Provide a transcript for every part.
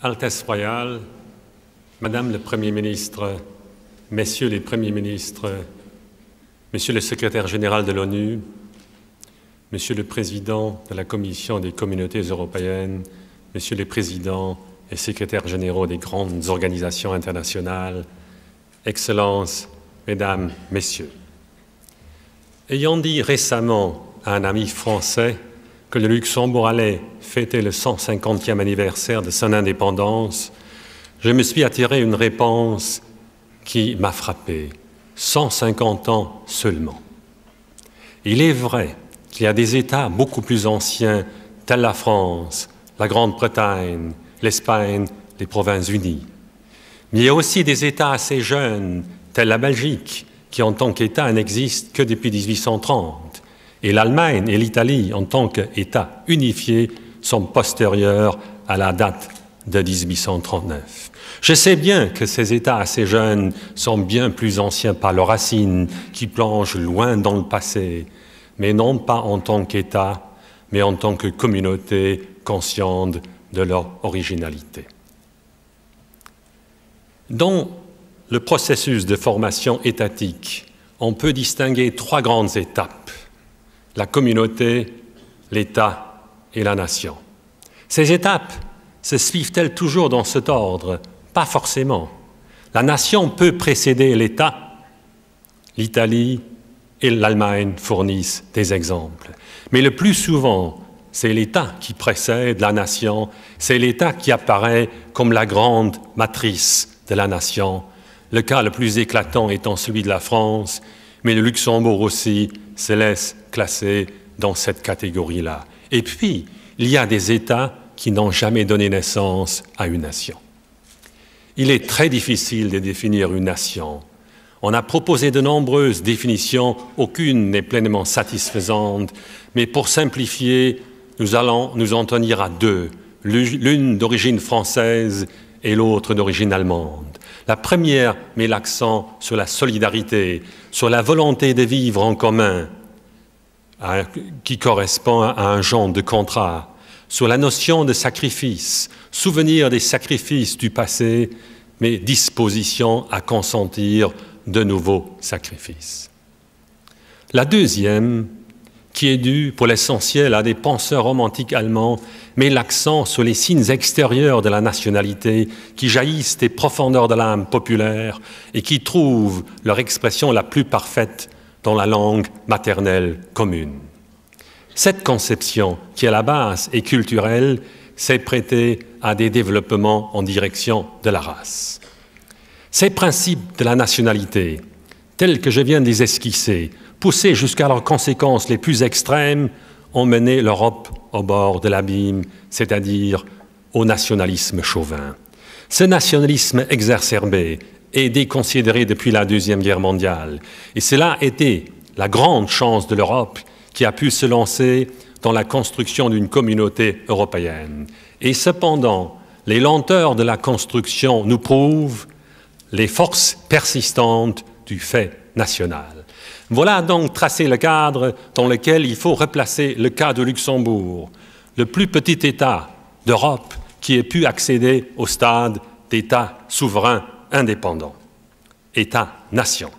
Altesse royale, Madame le Premier ministre, Messieurs les Premiers ministres, Monsieur le secrétaire général de l'ONU, Monsieur le Président de la Commission des communautés européennes, Monsieur les Présidents et secrétaires généraux des grandes organisations internationales, Excellences, Mesdames, Messieurs. Ayant dit récemment à un ami français que le Luxembourg allait fêter le 150e anniversaire de son indépendance, je me suis attiré une réponse qui m'a frappé. 150 ans seulement. Il est vrai qu'il y a des États beaucoup plus anciens, tels la France, la Grande-Bretagne, l'Espagne, les Provinces-Unies. Mais il y a aussi des États assez jeunes, tels la Belgique, qui en tant qu'État n'existent que depuis 1830. Et l'Allemagne et l'Italie, en tant qu'États unifiés, sont postérieurs à la date de 1839. Je sais bien que ces États assez jeunes sont bien plus anciens par leurs racines, qui plongent loin dans le passé, mais non pas en tant qu'État, mais en tant que communauté consciente de leur originalité. Dans le processus de formation étatique, on peut distinguer trois grandes étapes: la communauté, l'État et la nation. Ces étapes se suivent-elles toujours dans cet ordre? Pas forcément. La nation peut précéder l'État. L'Italie et l'Allemagne fournissent des exemples. Mais le plus souvent, c'est l'État qui précède la nation, c'est l'État qui apparaît comme la grande matrice de la nation. Le cas le plus éclatant étant celui de la France, mais le Luxembourg aussi se laisse classer dans cette catégorie-là. Et puis, il y a des États qui n'ont jamais donné naissance à une nation. Il est très difficile de définir une nation. On a proposé de nombreuses définitions, aucune n'est pleinement satisfaisante, mais pour simplifier, nous allons nous en tenir à deux, l'une d'origine française et l'autre d'origine allemande. La première met l'accent sur la solidarité, sur la volonté de vivre en commun, qui correspond à un genre de contrat, sur la notion de sacrifice, souvenir des sacrifices du passé, mais disposition à consentir de nouveaux sacrifices. La deuxième, qui est due pour l'essentiel à des penseurs romantiques allemands, met l'accent sur les signes extérieurs de la nationalité qui jaillissent des profondeurs de l'âme populaire et qui trouvent leur expression la plus parfaite dans la langue maternelle commune. Cette conception, qui à la base est culturelle, s'est prêtée à des développements en direction de la race. Ces principes de la nationalité, tels que je viens de les esquisser, poussés jusqu'à leurs conséquences les plus extrêmes, ont mené l'Europe au bord de l'abîme, c'est-à-dire au nationalisme chauvin. Ce nationalisme exacerbé est déconsidéré depuis la Deuxième Guerre mondiale, et cela a été la grande chance de l'Europe qui a pu se lancer dans la construction d'une communauté européenne. Et cependant, les lenteurs de la construction nous prouvent les forces persistantes du fait national. Voilà donc tracé le cadre dans lequel il faut replacer le cas de Luxembourg, le plus petit État d'Europe qui ait pu accéder au stade d'État souverain indépendant, État-nation.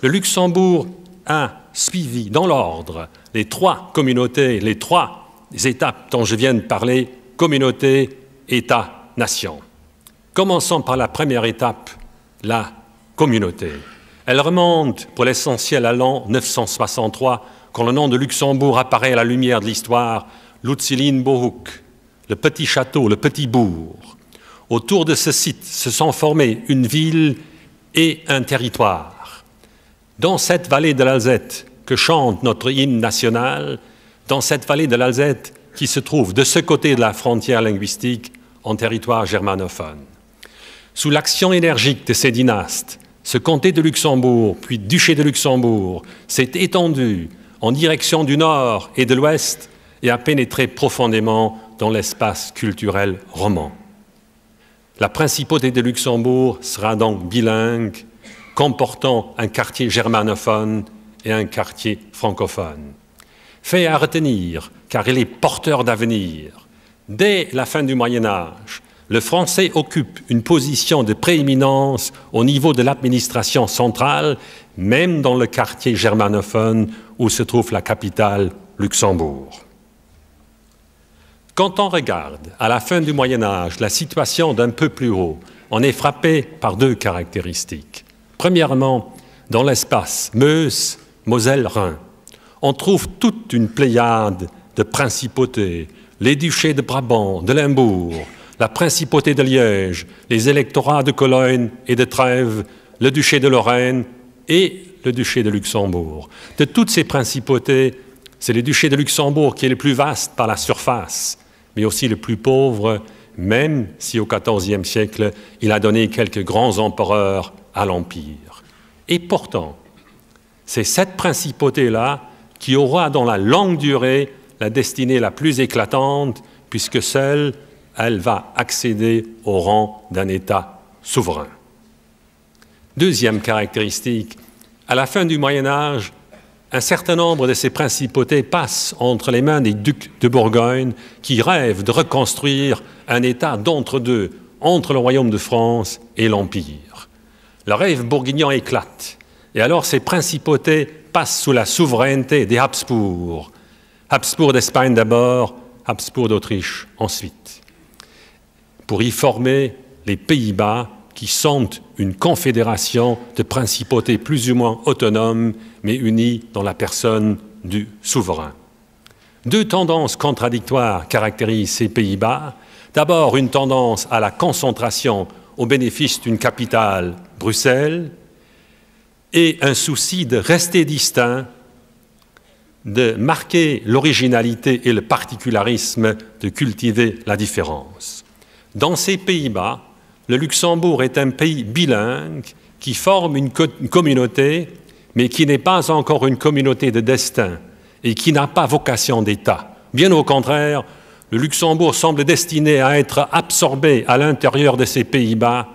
Le Luxembourg a suivi dans l'ordre les trois communautés, les trois étapes dont je viens de parler, communauté, État, nation. Commençons par la première étape, la communauté. Elle remonte pour l'essentiel à l'an 963, quand le nom de Luxembourg apparaît à la lumière de l'histoire, Lutzelinbourg, le petit château, le petit bourg. Autour de ce site se sont formés une ville et un territoire. Dans cette vallée de l'Alzette que chante notre hymne national, dans cette vallée de l'Alzette qui se trouve de ce côté de la frontière linguistique en territoire germanophone. Sous l'action énergique de ces dynastes, ce comté de Luxembourg, puis duché de Luxembourg, s'est étendu en direction du nord et de l'ouest et a pénétré profondément dans l'espace culturel roman. La principauté de Luxembourg sera donc bilingue, comportant un quartier germanophone et un quartier francophone. Fait à retenir, car il est porteur d'avenir. Dès la fin du Moyen Âge, le français occupe une position de prééminence au niveau de l'administration centrale, même dans le quartier germanophone où se trouve la capitale, Luxembourg. Quand on regarde, à la fin du Moyen Âge, la situation d'un peu plus haut, on est frappé par deux caractéristiques. Premièrement, dans l'espace Meuse, Moselle, Rhin, on trouve toute une pléiade de principautés, les duchés de Brabant, de Limbourg, la principauté de Liège, les électorats de Cologne et de Trèves, le duché de Lorraine et le duché de Luxembourg. De toutes ces principautés, c'est le duché de Luxembourg qui est le plus vaste par la surface, mais aussi le plus pauvre, même si au XIVe siècle, il a donné quelques grands empereurs à l'Empire. Et pourtant, c'est cette principauté-là qui aura dans la longue durée la destinée la plus éclatante, puisque seule, elle va accéder au rang d'un État souverain. Deuxième caractéristique, à la fin du Moyen Âge, un certain nombre de ces principautés passent entre les mains des ducs de Bourgogne qui rêvent de reconstruire un État d'entre-deux, entre le royaume de France et l'Empire. Le rêve bourguignon éclate, et alors ces principautés passent sous la souveraineté des Habsbourg. Habsbourg d'Espagne d'abord, Habsbourg d'Autriche ensuite, pour y former les Pays-Bas qui sont une confédération de principautés plus ou moins autonomes, mais unies dans la personne du souverain. Deux tendances contradictoires caractérisent ces Pays-Bas. D'abord, une tendance à la concentration au bénéfice d'une capitale, Bruxelles, et un souci de rester distinct, de marquer l'originalité et le particularisme, de cultiver la différence. Dans ces Pays-Bas, le Luxembourg est un pays bilingue qui forme une communauté, mais qui n'est pas encore une communauté de destin et qui n'a pas vocation d'État. Bien au contraire, le Luxembourg semble destiné à être absorbé à l'intérieur de ces Pays-Bas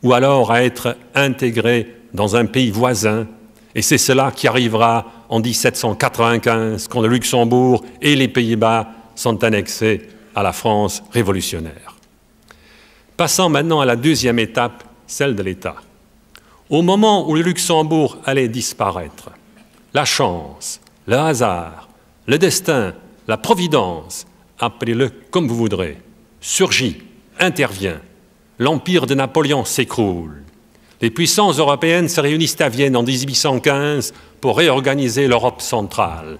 ou alors à être intégré dans un pays voisin. Et c'est cela qui arrivera en 1795, quand le Luxembourg et les Pays-Bas sont annexés à la France révolutionnaire. Passons maintenant à la deuxième étape, celle de l'État. Au moment où le Luxembourg allait disparaître, la chance, le hasard, le destin, la providence, appelez-le comme vous voudrez, surgit, intervient. L'empire de Napoléon s'écroule. Les puissances européennes se réunissent à Vienne en 1815 pour réorganiser l'Europe centrale.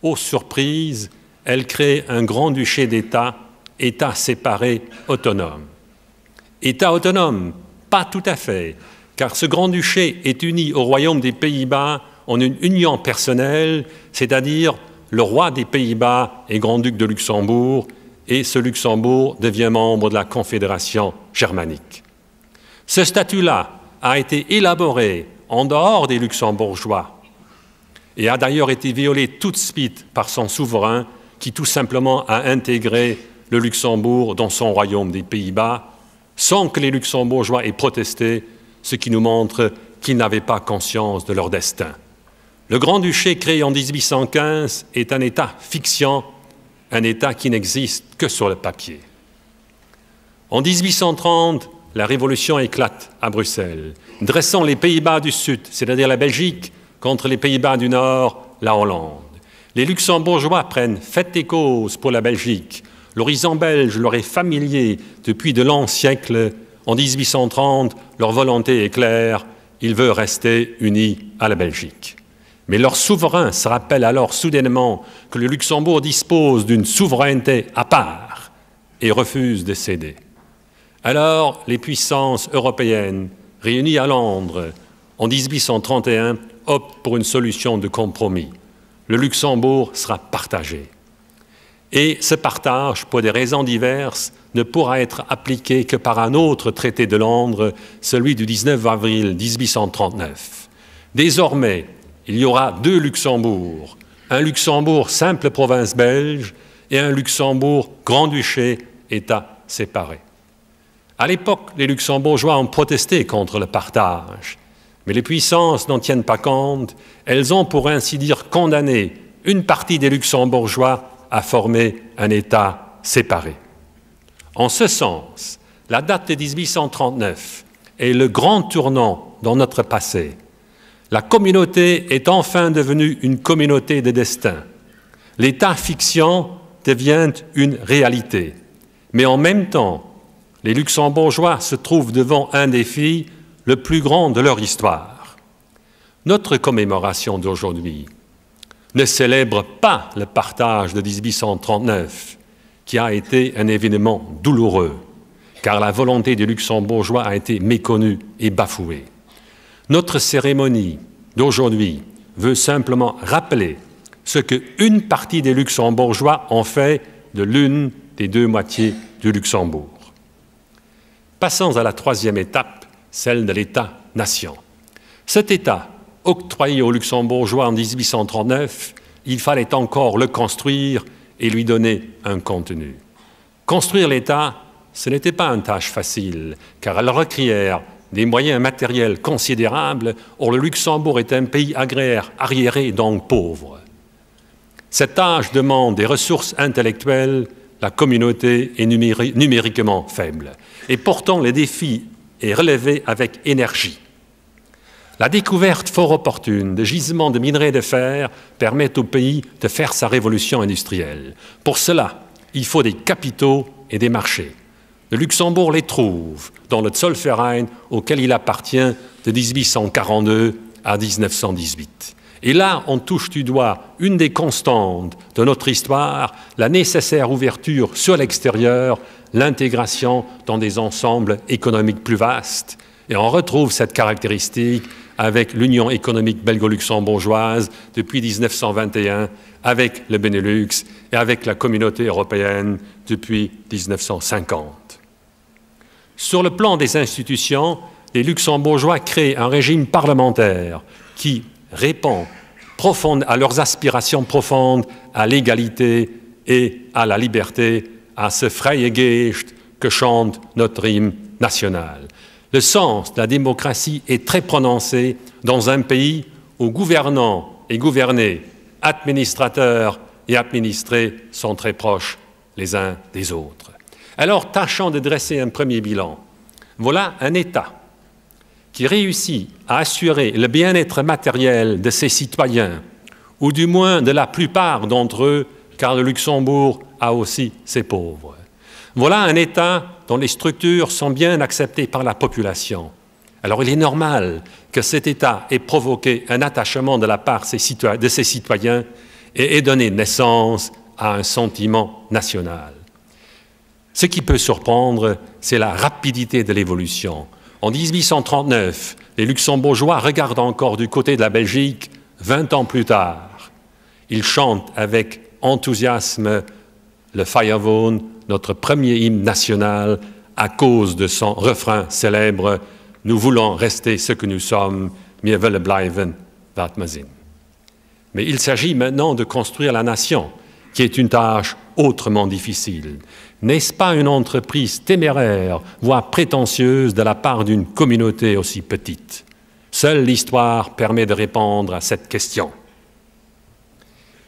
Aux surprises, elles créent un grand-duché d'État, État séparé, autonome. État autonome, pas tout à fait, car ce grand-duché est uni au royaume des Pays-Bas en une union personnelle, c'est-à-dire le roi des Pays-Bas est grand-duc de Luxembourg, et ce Luxembourg devient membre de la Confédération germanique. Ce statut-là a été élaboré en dehors des Luxembourgeois et a d'ailleurs été violé tout de suite par son souverain qui tout simplement a intégré le Luxembourg dans son royaume des Pays-Bas sans que les Luxembourgeois aient protesté, ce qui nous montre qu'ils n'avaient pas conscience de leur destin. Le Grand-Duché créé en 1815 est un État fiction, un État qui n'existe que sur le papier. En 1830, la Révolution éclate à Bruxelles, dressant les Pays-Bas du Sud, c'est-à-dire la Belgique, contre les Pays-Bas du Nord, la Hollande. Les Luxembourgeois prennent fait et cause pour la Belgique. L'horizon belge leur est familier depuis de longs siècles. En 1830, leur volonté est claire, ils veulent rester unis à la Belgique. Mais leur souverain se rappelle alors soudainement que le Luxembourg dispose d'une souveraineté à part et refuse de céder. Alors, les puissances européennes, réunies à Londres en 1831, optent pour une solution de compromis. Le Luxembourg sera partagé. Et ce partage, pour des raisons diverses, ne pourra être appliqué que par un autre traité de Londres, celui du 19 avril 1839. Désormais, il y aura deux Luxembourgs, un Luxembourg simple province belge et un Luxembourg grand-duché, État séparé. À l'époque, les Luxembourgeois ont protesté contre le partage, mais les puissances n'en tiennent pas compte. Elles ont, pour ainsi dire, condamné une partie des Luxembourgeois à former un État séparé. En ce sens, La date de 1839 est le grand tournant dans notre passé. La communauté est enfin devenue une communauté de destin. L'État-fiction devient une réalité. Mais en même temps, les Luxembourgeois se trouvent devant un défi le plus grand de leur histoire. Notre commémoration d'aujourd'hui ne célèbre pas le partage de 1839, qui a été un événement douloureux, car la volonté des Luxembourgeois a été méconnue et bafouée. Notre cérémonie d'aujourd'hui veut simplement rappeler ce qu'une partie des Luxembourgeois ont fait de l'une des deux moitiés du Luxembourg. Passons à la troisième étape, celle de l'État-nation. Cet État, octroyé aux Luxembourgeois en 1839, il fallait encore le construire et lui donner un contenu. Construire l'État, ce n'était pas une tâche facile, car elle requiert des moyens matériels considérables. Or, le Luxembourg est un pays agraire, arriéré, donc pauvre. Cette tâche demande des ressources intellectuelles, la communauté est numériquement faible. Et pourtant, le défi est relevé avec énergie. La découverte fort opportune de gisements de minerais de fer permet au pays de faire sa révolution industrielle. Pour cela, il faut des capitaux et des marchés. Le Luxembourg les trouve dans le Zollverein auquel il appartient de 1842 à 1918. Et là, on touche du doigt une des constantes de notre histoire, la nécessaire ouverture sur l'extérieur, l'intégration dans des ensembles économiques plus vastes. Et on retrouve cette caractéristique avec l'Union économique belgo-luxembourgeoise depuis 1921, avec le Benelux et avec la Communauté européenne depuis 1950. Sur le plan des institutions, les Luxembourgeois créent un régime parlementaire qui répond à leurs aspirations profondes à l'égalité et à la liberté, à ce freie Geest que chante notre hymne national. Le sens de la démocratie est très prononcé dans un pays où gouvernants et gouvernés, administrateurs et administrés sont très proches les uns des autres. Alors, tâchons de dresser un premier bilan. Voilà un État qui réussit à assurer le bien-être matériel de ses citoyens, ou du moins de la plupart d'entre eux, car le Luxembourg a aussi ses pauvres. Voilà un État dont les structures sont bien acceptées par la population. Alors il est normal que cet État ait provoqué un attachement de la part de ses citoyens et ait donné naissance à un sentiment national. Ce qui peut surprendre, c'est la rapidité de l'évolution. En 1839, les Luxembourgeois regardent encore du côté de la Belgique 20 ans plus tard. Ils chantent avec enthousiasme le Feierwohn, notre premier hymne national, à cause de son refrain célèbre « Nous voulons rester ce que nous sommes, wir wollen bleiben, wat wir sind ». Mais il s'agit maintenant de construire la nation, qui est une tâche autrement difficile. N'est-ce pas une entreprise téméraire, voire prétentieuse de la part d'une communauté aussi petite? Seule l'histoire permet de répondre à cette question.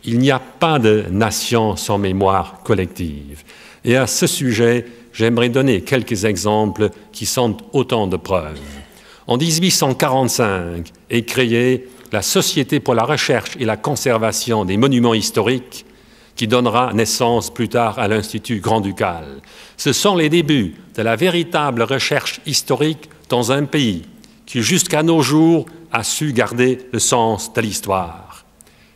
Il n'y a pas de nation sans mémoire collective. Et à ce sujet, j'aimerais donner quelques exemples qui sont autant de preuves. En 1845 est créée la Société pour la recherche et la conservation des monuments historiques, qui donnera naissance plus tard à l'Institut grand-ducal. Ce sont les débuts de la véritable recherche historique dans un pays qui, jusqu'à nos jours, a su garder le sens de l'histoire.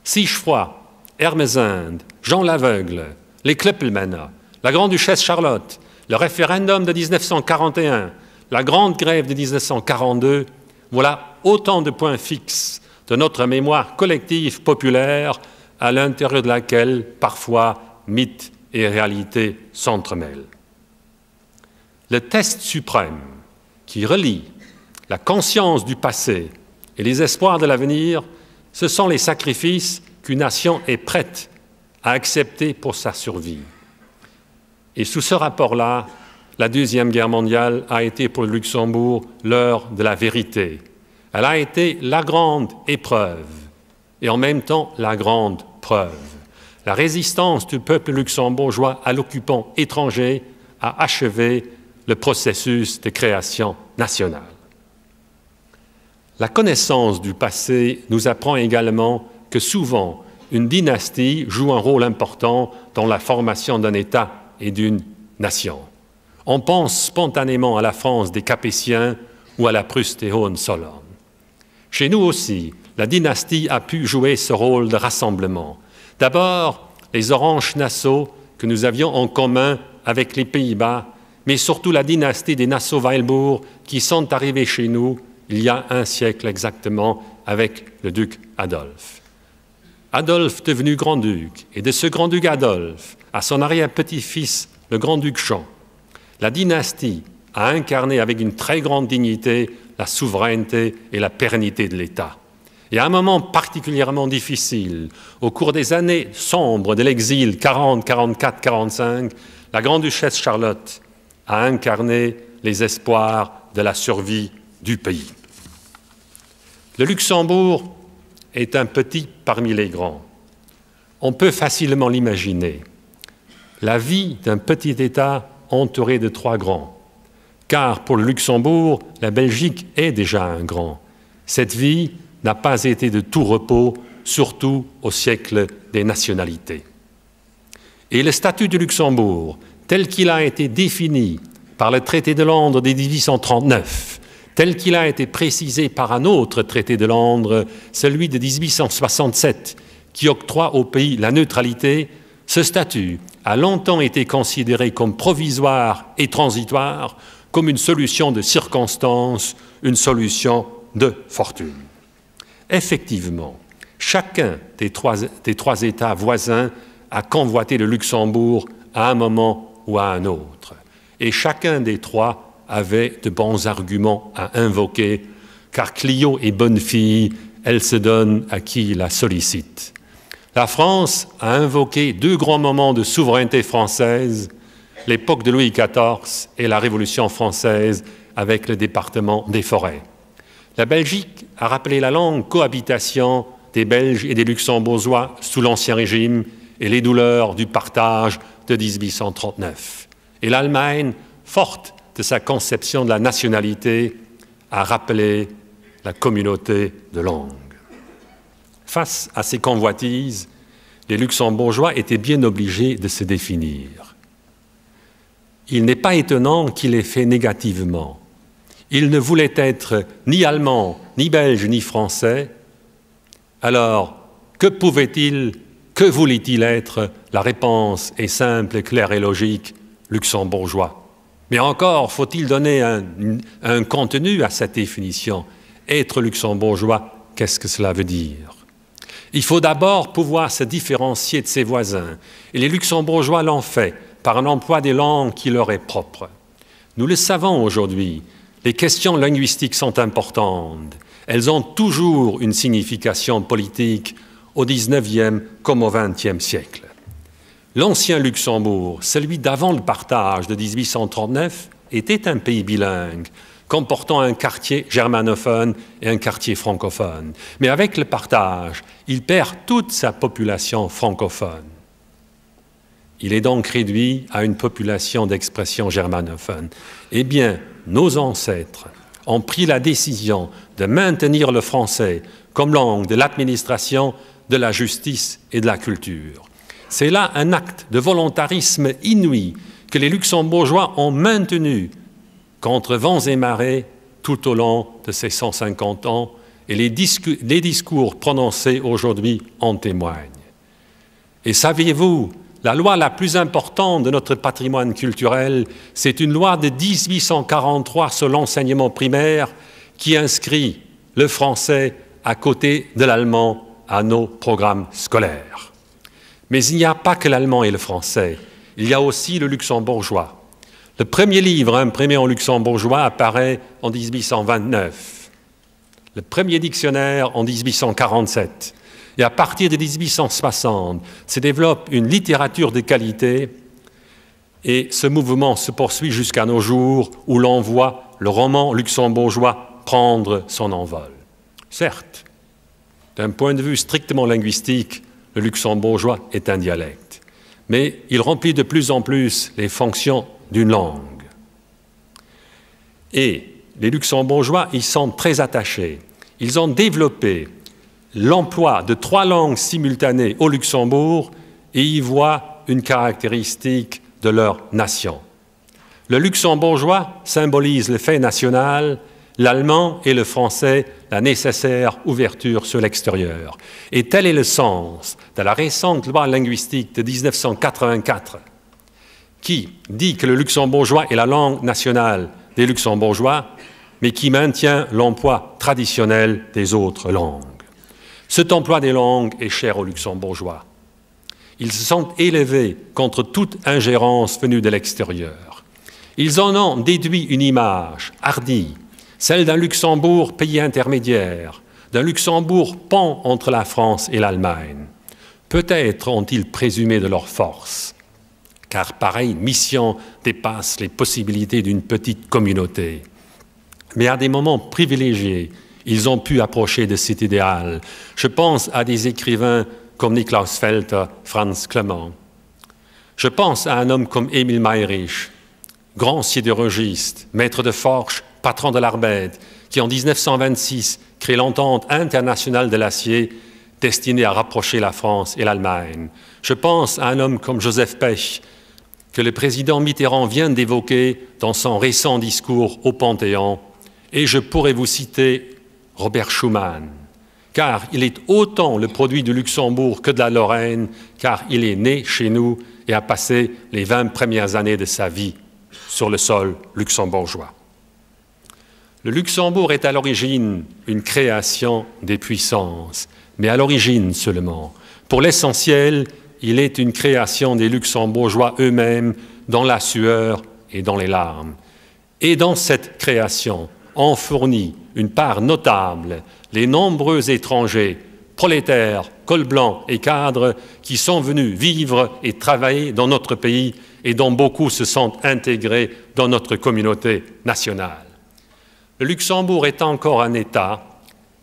Sigefroy, Ermesinde, Jean l'Aveugle, les Kleppelmänner, la grande-duchesse Charlotte, le référendum de 1941, la grande grève de 1942, voilà autant de points fixes de notre mémoire collective populaire à l'intérieur de laquelle, parfois, mythe et réalité s'entremêlent. Le test suprême qui relie la conscience du passé et les espoirs de l'avenir, ce sont les sacrifices qu'une nation est prête à accepter pour sa survie. Et sous ce rapport-là, la Deuxième Guerre mondiale a été pour le Luxembourg l'heure de la vérité. Elle a été la grande épreuve et en même temps la grande preuve. La résistance du peuple luxembourgeois à l'occupant étranger a achevé le processus de création nationale. La connaissance du passé nous apprend également que souvent, une dynastie joue un rôle important dans la formation d'un État et d'une nation. On pense spontanément à la France des Capétiens ou à la Prusse des Hohenzollern. Chez nous aussi, la dynastie a pu jouer ce rôle de rassemblement. D'abord, les Orange-Nassau que nous avions en commun avec les Pays-Bas, mais surtout la dynastie des Nassau-Weilbourg qui sont arrivés chez nous il y a un siècle exactement avec le duc Adolphe. Adolphe devenu grand-duc, et de ce grand-duc Adolphe à son arrière-petit-fils, le grand-duc Jean, la dynastie a incarné avec une très grande dignité la souveraineté et la pérennité de l'État. Et à un moment particulièrement difficile, au cours des années sombres de l'exil 40, 44, 45, la grande-duchesse Charlotte a incarné les espoirs de la survie du pays. Le Luxembourg est un petit parmi les grands. On peut facilement l'imaginer. La vie d'un petit État entouré de trois grands. Car pour le Luxembourg, la Belgique est déjà un grand. Cette vie n'a pas été de tout repos, surtout au siècle des nationalités. Et le statut du Luxembourg, tel qu'il a été défini par le traité de Londres de 1839, tel qu'il a été précisé par un autre traité de Londres, celui de 1867, qui octroie au pays la neutralité, ce statut a longtemps été considéré comme provisoire et transitoire, comme une solution de circonstance, une solution de fortune. Effectivement, chacun des trois États voisins a convoité le Luxembourg à un moment ou à un autre. Et chacun des trois avait de bons arguments à invoquer, car Clio est bonne fille, elle se donne à qui la sollicite. La France a invoqué deux grands moments de souveraineté française, l'époque de Louis XIV et la Révolution française avec le département des Forêts. La Belgique a rappelé la longue cohabitation des Belges et des Luxembourgeois sous l'Ancien Régime et les douleurs du partage de 1839. Et l'Allemagne, forte de sa conception de la nationalité, a rappelé la communauté de langue. Face à ces convoitises, les Luxembourgeois étaient bien obligés de se définir. Il n'est pas étonnant qu'il ait fait négativement. Il ne voulait être ni allemand, ni belge, ni français. Alors, que pouvait-il, que voulait-il être? La réponse est simple, claire et logique, luxembourgeois. Mais encore, faut-il donner un contenu à cette définition? Être luxembourgeois, qu'est-ce que cela veut dire? Il faut d'abord pouvoir se différencier de ses voisins. Et les luxembourgeois l'ont fait par un emploi des langues qui leur est propre. Nous le savons aujourd'hui, les questions linguistiques sont importantes. Elles ont toujours une signification politique au XIXe comme au XXe siècle. L'ancien Luxembourg, celui d'avant le partage de 1839, était un pays bilingue, comportant un quartier germanophone et un quartier francophone. Mais avec le partage, il perd toute sa population francophone. Il est donc réduit à une population d'expression germanophone. Eh bien, nos ancêtres ont pris la décision de maintenir le français comme langue de l'administration, de la justice et de la culture. C'est là un acte de volontarisme inouï que les Luxembourgeois ont maintenu contre vents et marées tout au long de ces 150 ans, et les discours prononcés aujourd'hui en témoignent. Et saviez-vous, la loi la plus importante de notre patrimoine culturel, c'est une loi de 1843 sur l'enseignement primaire qui inscrit le français à côté de l'allemand à nos programmes scolaires. Mais il n'y a pas que l'allemand et le français, il y a aussi le luxembourgeois. Le premier livre imprimé en luxembourgeois apparaît en 1829, le premier dictionnaire en 1847. Et à partir de 1860, se développe une littérature de qualité et ce mouvement se poursuit jusqu'à nos jours où l'on voit le roman luxembourgeois prendre son envol. Certes, d'un point de vue strictement linguistique, le luxembourgeois est un dialecte, mais il remplit de plus en plus les fonctions d'une langue. Et les Luxembourgeois y sont très attachés. Ils ont développé l'emploi de 3 langues simultanées au Luxembourg et y voient une caractéristique de leur nation. Le luxembourgeois symbolise le fait national, l'allemand et le français la nécessaire ouverture sur l'extérieur. Et tel est le sens de la récente loi linguistique de 1984 qui dit que le luxembourgeois est la langue nationale des luxembourgeois, mais qui maintient l'emploi traditionnel des autres langues. Cet emploi des langues est cher aux luxembourgeois. Ils se sont élevés contre toute ingérence venue de l'extérieur. Ils en ont déduit une image hardie, celle d'un Luxembourg pays intermédiaire, d'un Luxembourg pont entre la France et l'Allemagne. Peut-être ont-ils présumé de leur force, car pareille mission dépasse les possibilités d'une petite communauté. Mais à des moments privilégiés, ils ont pu approcher de cet idéal. Je pense à des écrivains comme Niklaus Felter, Franz Clement. Je pense à un homme comme Emil Mayerich, grand sidérurgiste, maître de Forge, patron de l'Arbed, qui en 1926 crée l'entente internationale de l'acier destinée à rapprocher la France et l'Allemagne. Je pense à un homme comme Joseph Pech, que le président Mitterrand vient d'évoquer dans son récent discours au Panthéon, et je pourrais vous citer Robert Schuman, car il est autant le produit du Luxembourg que de la Lorraine, car il est né chez nous et a passé les 20 premières années de sa vie sur le sol luxembourgeois. Le Luxembourg est à l'origine une création des puissances, mais à l'origine seulement. Pour l'essentiel, il est une création des Luxembourgeois eux-mêmes dans la sueur et dans les larmes. Et dans cette création, ont fourni une part notable les nombreux étrangers, prolétaires, cols blancs et cadres qui sont venus vivre et travailler dans notre pays et dont beaucoup se sont intégrés dans notre communauté nationale. Le Luxembourg est encore un État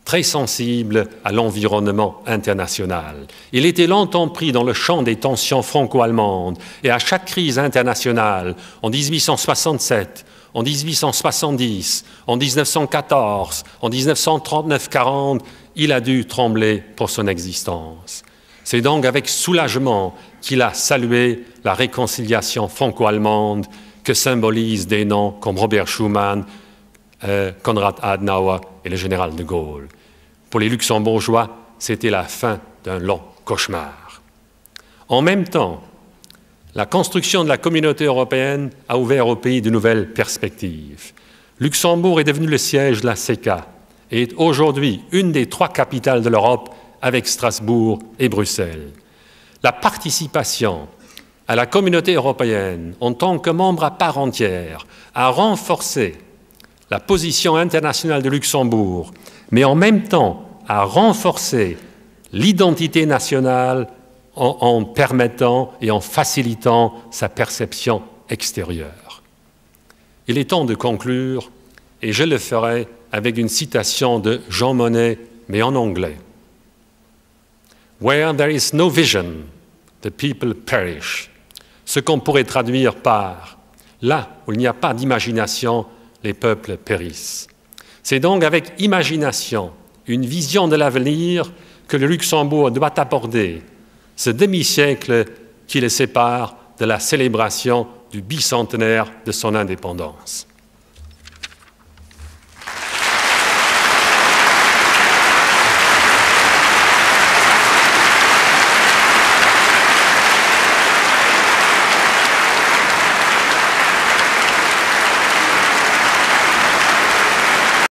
très sensible à l'environnement international. Il était longtemps pris dans le champ des tensions franco-allemandes et à chaque crise internationale, en 1867, en 1870, en 1914, en 1939-40, il a dû trembler pour son existence. C'est donc avec soulagement qu'il a salué la réconciliation franco-allemande que symbolisent des noms comme Robert Schuman, Konrad Adenauer et le général de Gaulle. Pour les Luxembourgeois, c'était la fin d'un long cauchemar. En même temps, la construction de la communauté européenne a ouvert au pays de nouvelles perspectives. Luxembourg est devenu le siège de la CECA et est aujourd'hui une des 3 capitales de l'Europe avec Strasbourg et Bruxelles. La participation à la communauté européenne en tant que membre à part entière a renforcé la position internationale de Luxembourg, mais en même temps a renforcé l'identité nationale en permettant et en facilitant sa perception extérieure. Il est temps de conclure, et je le ferai avec une citation de Jean Monnet, mais en anglais. Where there is no vision, the people perish. Ce qu'on pourrait traduire par là où il n'y a pas d'imagination, les peuples périssent. C'est donc avec imagination, une vision de l'avenir que le Luxembourg doit aborder ce demi-siècle qui le sépare de la célébration du bicentenaire de son indépendance.